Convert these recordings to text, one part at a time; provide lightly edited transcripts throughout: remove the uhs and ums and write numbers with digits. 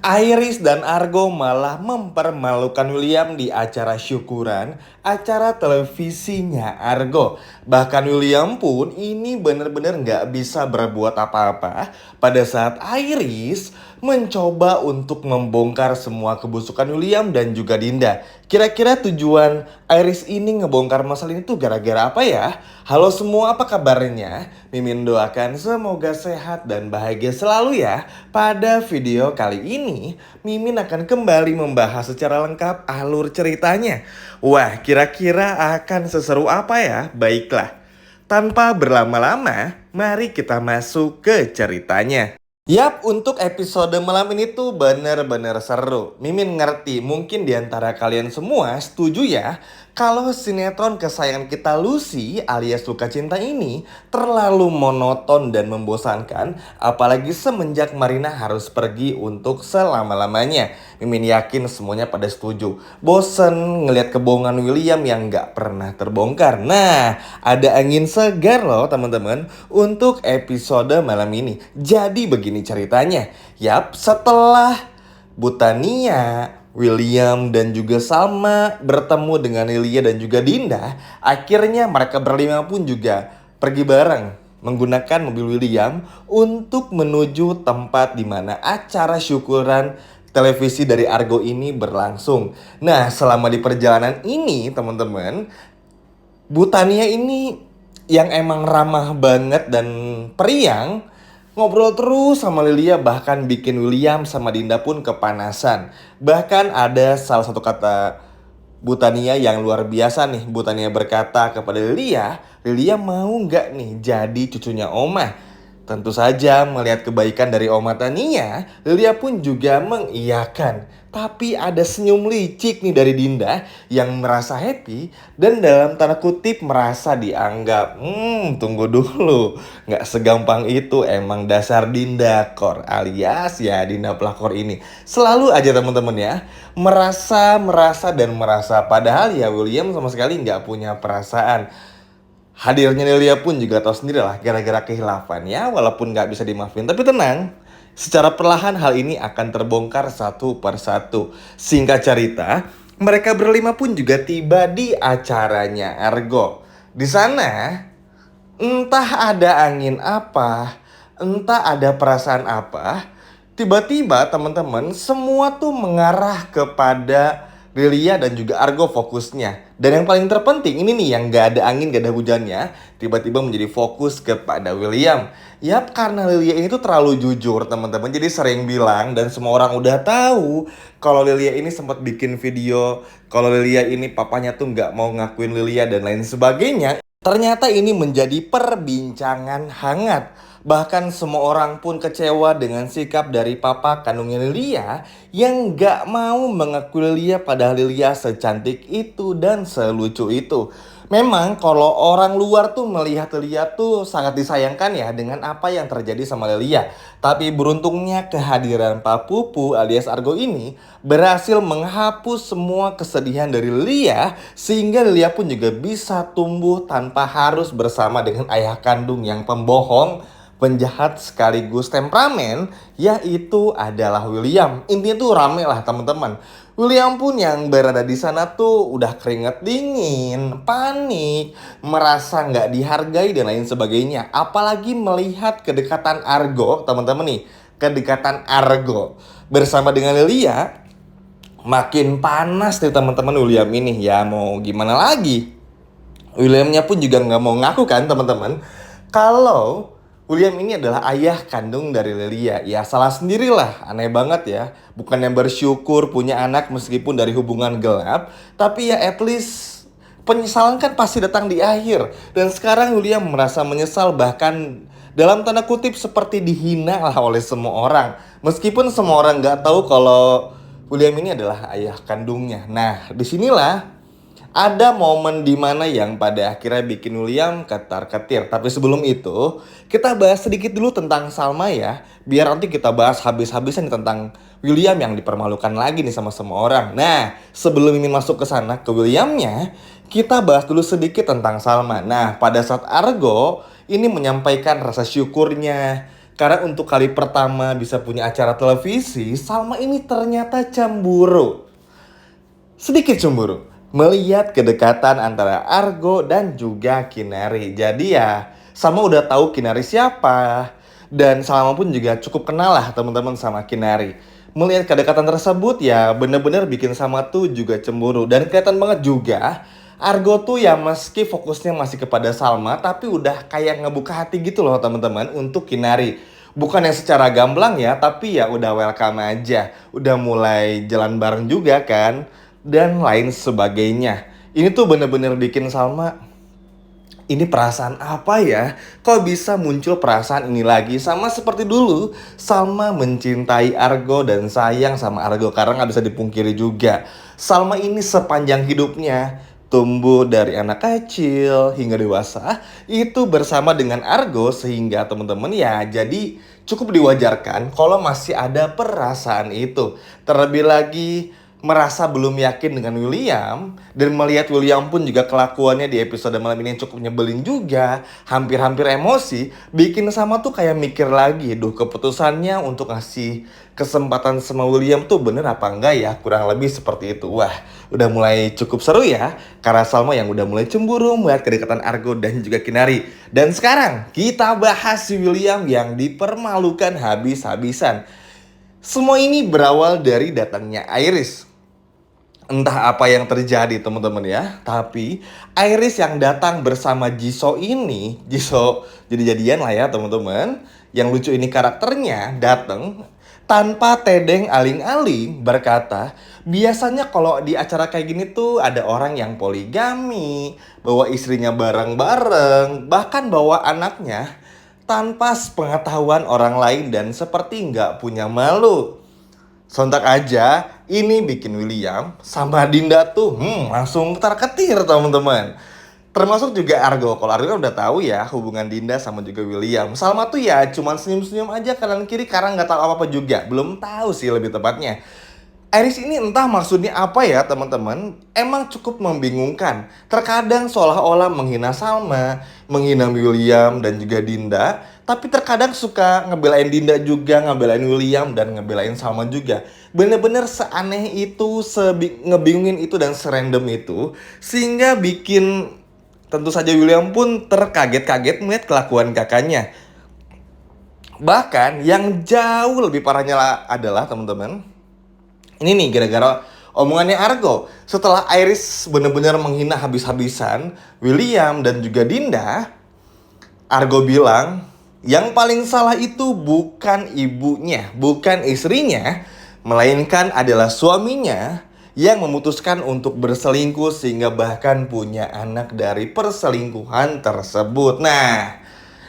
Iris dan Argo malah mempermalukan William di acara syukuran, acara televisinya Argo. Bahkan William pun ini benar-benar nggak bisa berbuat apa-apa pada saat Iris mencoba untuk membongkar semua kebusukan William dan juga Dinda. Kira-kira tujuan Iris ini ngebongkar masalah ini tuh gara-gara apa ya? Halo semua, apa kabarnya? Mimin doakan semoga sehat dan bahagia selalu ya. Pada video kali ini, Mimin akan kembali membahas secara lengkap alur ceritanya. Wah, kira-kira akan seseru apa ya? Baiklah, tanpa berlama-lama, mari kita masuk ke ceritanya. Yap, untuk episode malam ini tuh bener-bener seru. Mimin ngerti, mungkin di antara kalian semua setuju ya kalau sinetron kesayangan kita Lucy alias Luka Cinta ini terlalu monoton dan membosankan, apalagi semenjak Marina harus pergi untuk selama-lamanya. Mimin yakin semuanya pada setuju. Bosen ngelihat kebohongan William yang gak pernah terbongkar. Nah, ada angin segar loh teman-teman untuk episode malam ini. Jadi begini ceritanya. Yap, setelah Butania, William dan juga Salma bertemu dengan Lilia dan juga Dinda, akhirnya mereka berlima pun juga pergi bareng menggunakan mobil William untuk menuju tempat di mana acara syukuran televisi dari Argo ini berlangsung. Nah, selama di perjalanan ini teman-teman, Butania ini yang emang ramah banget dan periang, ngobrol terus sama Lilia, bahkan bikin William sama Dinda pun kepanasan. Bahkan ada salah satu kata Butania yang luar biasa nih. Butania berkata kepada Lilia, Lilia mau nggak nih jadi cucunya Oma? Tentu saja melihat kebaikan dari Oma Tania, Lilia pun juga mengiyakan. Tapi ada senyum licik nih dari Dinda yang merasa happy dan dalam tanda kutip merasa dianggap. Tunggu dulu. Nggak segampang itu emang dasar Dinda Kor alias ya Dinda pelakor ini. Selalu aja teman-teman ya merasa dan merasa. Padahal ya William sama sekali nggak punya perasaan. Hadirnya Lilia pun juga tahu sendiri lah gara-gara kehilafan ya, walaupun nggak bisa dimaafin. Tapi tenang, secara perlahan hal ini akan terbongkar satu persatu. Singkat cerita, mereka berlima pun juga tiba di acaranya Argo. Di sana, entah ada angin apa, entah ada perasaan apa, tiba-tiba teman-teman semua tuh mengarah kepada Lilia dan juga Argo fokusnya. Dan yang paling terpenting ini nih yang gak ada angin, gak ada hujannya, tiba-tiba menjadi fokus kepada William. Yap, karena Lilia ini tuh terlalu jujur teman-teman, jadi sering bilang dan semua orang udah tahu kalau Lilia ini sempat bikin video kalau Lilia ini papanya tuh gak mau ngakuin Lilia dan lain sebagainya. Ternyata ini menjadi perbincangan hangat. Bahkan semua orang pun kecewa dengan sikap dari papa kandungnya Lilia yang gak mau mengakui Lilia padahal Lilia secantik itu dan selucu itu. Memang kalau orang luar tuh melihat Lilia tuh sangat disayangkan ya dengan apa yang terjadi sama Lilia. Tapi beruntungnya kehadiran Pak Pupu alias Argo ini berhasil menghapus semua kesedihan dari Lilia sehingga Lilia pun juga bisa tumbuh tanpa harus bersama dengan ayah kandung yang pembohong, penjahat sekaligus temperamen, yaitu adalah William. Intinya tuh rame lah teman-teman. William pun yang berada di sana tuh udah keringet dingin, panik, merasa nggak dihargai dan lain sebagainya. Apalagi melihat kedekatan Argo, teman-teman nih, kedekatan Argo bersama dengan Lilia, makin panas nih teman-teman William ini. Ya mau gimana lagi? Williamnya pun juga nggak mau ngaku kan teman-teman kalau William ini adalah ayah kandung dari Lilia. Ya salah sendirilah, aneh banget ya. Bukannya bersyukur punya anak meskipun dari hubungan gelap, tapi ya at least penyesalan kan pasti datang di akhir. Dan sekarang William merasa menyesal, bahkan dalam tanda kutip seperti dihina lah oleh semua orang. Meskipun semua orang nggak tahu kalau William ini adalah ayah kandungnya. Nah, disinilah ada momen dimana yang pada akhirnya bikin William ketar-ketir. Tapi sebelum itu, kita bahas sedikit dulu tentang Salma ya. Biar nanti kita bahas habis-habisan nih tentang William yang dipermalukan lagi nih sama semua orang. Nah, sebelum ini masuk ke sana, ke Williamnya, kita bahas dulu sedikit tentang Salma. Nah, pada saat Argo ini menyampaikan rasa syukurnya Karena untuk kali pertama bisa punya acara televisi, Salma ini ternyata cemburu. Sedikit cemburu melihat kedekatan antara Argo dan juga Kinari. Jadi ya, Salma udah tahu Kinari siapa. Dan Salma pun juga cukup kenal lah teman-teman sama Kinari. Melihat kedekatan tersebut ya bener-bener bikin Salma tuh juga cemburu. Dan kelihatan banget juga Argo tuh ya meski fokusnya masih kepada Salma, tapi udah kayak ngebuka hati gitu loh teman-teman untuk Kinari. Bukan yang secara gamblang ya, tapi ya udah welcome aja. Udah mulai jalan bareng juga kan. Dan lain sebagainya. Ini tuh bener-bener bikin Salma, ini perasaan apa ya? Kok bisa muncul perasaan ini lagi? Sama seperti dulu, Salma mencintai Argo dan sayang sama Argo. Karena nggak bisa dipungkiri juga, Salma ini sepanjang hidupnya tumbuh dari anak kecil hingga dewasa itu bersama dengan Argo, sehingga teman-teman ya jadi cukup diwajarkan kalau masih ada perasaan itu. Terlebih lagi merasa belum yakin dengan William dan melihat William pun juga kelakuannya di episode malam ini cukup nyebelin juga, hampir-hampir emosi, bikin sama tuh kayak mikir lagi, duh keputusannya untuk ngasih kesempatan sama William tuh bener apa enggak ya, kurang lebih seperti itu. Wah, udah mulai cukup seru ya, karena Salma yang udah mulai cemburu melihat kedekatan Argo dan juga Kinari. Dan sekarang kita bahas si William yang dipermalukan habis-habisan. Semua ini berawal dari datangnya Iris. Entah apa yang terjadi teman-teman ya, tapi Iris yang datang bersama Jisoo ini, Jisoo jadi jadian lah ya teman-teman. Yang lucu ini karakternya datang tanpa tedeng aling-aling berkata, biasanya kalau di acara kayak gini tuh ada orang yang poligami, bawa istrinya bareng-bareng, bahkan bawa anaknya tanpa sepengetahuan orang lain dan seperti nggak punya malu. Sontak aja, ini bikin William sama Dinda tuh langsung ketar-ketir teman-teman. Termasuk juga Argo. Kalau Argo kan udah tahu ya hubungan Dinda sama juga William. Salma tuh ya cuman senyum-senyum aja kanan kiri karena nggak tahu apa-apa juga. Belum tahu sih lebih tepatnya. Iris ini entah maksudnya apa ya teman-teman. Emang cukup membingungkan. Terkadang seolah-olah menghina Salma, menghina William dan juga Dinda. Tapi terkadang suka ngebelain Dinda juga, ngebelain William dan ngebelain Salma juga. Bener-bener seaneh itu, ngebingungin itu dan serandom itu. Sehingga bikin tentu saja William pun terkaget-kaget melihat kelakuan kakaknya. Bahkan yang jauh lebih parahnya adalah teman-teman, ini nih gara-gara omongannya Argo. Setelah Iris benar-benar menghina habis-habisan William dan juga Dinda, Argo bilang yang paling salah itu bukan ibunya, bukan istrinya, melainkan adalah suaminya yang memutuskan untuk berselingkuh sehingga bahkan punya anak dari perselingkuhan tersebut. Nah,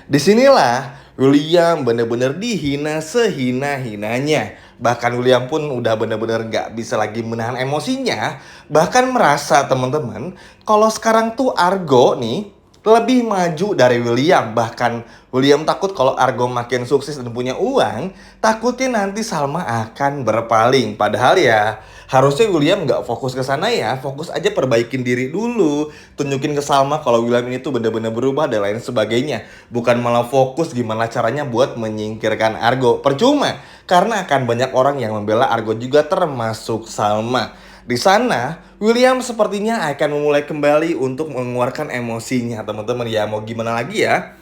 disinilah William benar-benar dihina sehina-hinanya. Bahkan William pun udah benar-benar gak bisa lagi menahan emosinya. Bahkan merasa teman-teman kalau sekarang tuh Argo nih lebih maju dari William. Bahkan William takut kalau Argo makin sukses dan punya uang, takutnya nanti Salma akan berpaling. Padahal ya harusnya William gak fokus ke sana ya, fokus aja perbaikin diri dulu, tunjukin ke Salma kalau William ini tuh bener-bener berubah dan lain sebagainya. Bukan malah fokus gimana caranya buat menyingkirkan Argo. Percuma, karena akan banyak orang yang membela Argo juga termasuk Salma. Di sana, William sepertinya akan memulai kembali untuk mengeluarkan emosinya, teman-teman. Ya mau gimana lagi ya,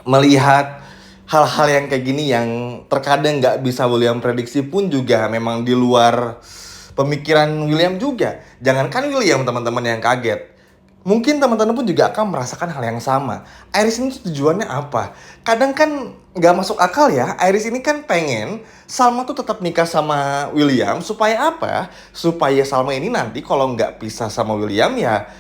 melihat hal-hal yang kayak gini yang terkadang nggak bisa William prediksi pun juga memang di luar pemikiran William juga. Jangankan William teman-teman yang kaget, mungkin teman-teman pun juga akan merasakan hal yang sama. Iris ini tujuannya apa? Kadang kan nggak masuk akal ya. Iris ini kan pengen Salma tuh tetap nikah sama William. Supaya apa? Supaya Salma ini nanti kalau nggak pisah sama William ya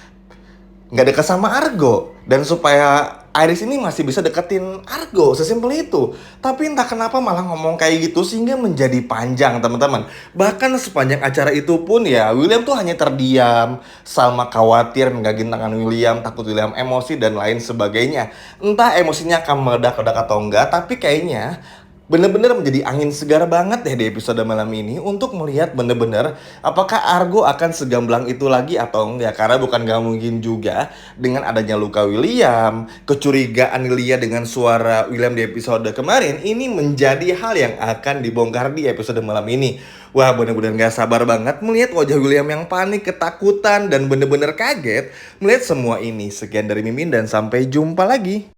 nggak dekat sama Argo. Dan supaya Iris ini masih bisa deketin Argo, sesimpel itu. Tapi entah kenapa malah ngomong kayak gitu sehingga menjadi panjang teman-teman. Bahkan sepanjang acara itu pun ya William tuh hanya terdiam. Salma khawatir megangin tangan William, takut William emosi dan lain sebagainya. Entah emosinya akan meledak-ledak atau enggak, tapi kayaknya Bener-bener menjadi angin segar banget deh di episode malam ini untuk melihat bener-bener apakah Argo akan segamblang itu lagi atau enggak. Karena bukan gak mungkin juga dengan adanya luka William, kecurigaan Lia dengan suara William di episode kemarin, ini menjadi hal yang akan dibongkar di episode malam ini. Wah, bener-bener gak sabar banget melihat wajah William yang panik, ketakutan, dan bener-bener kaget melihat semua ini. Sekian dari Mimin dan sampai jumpa lagi.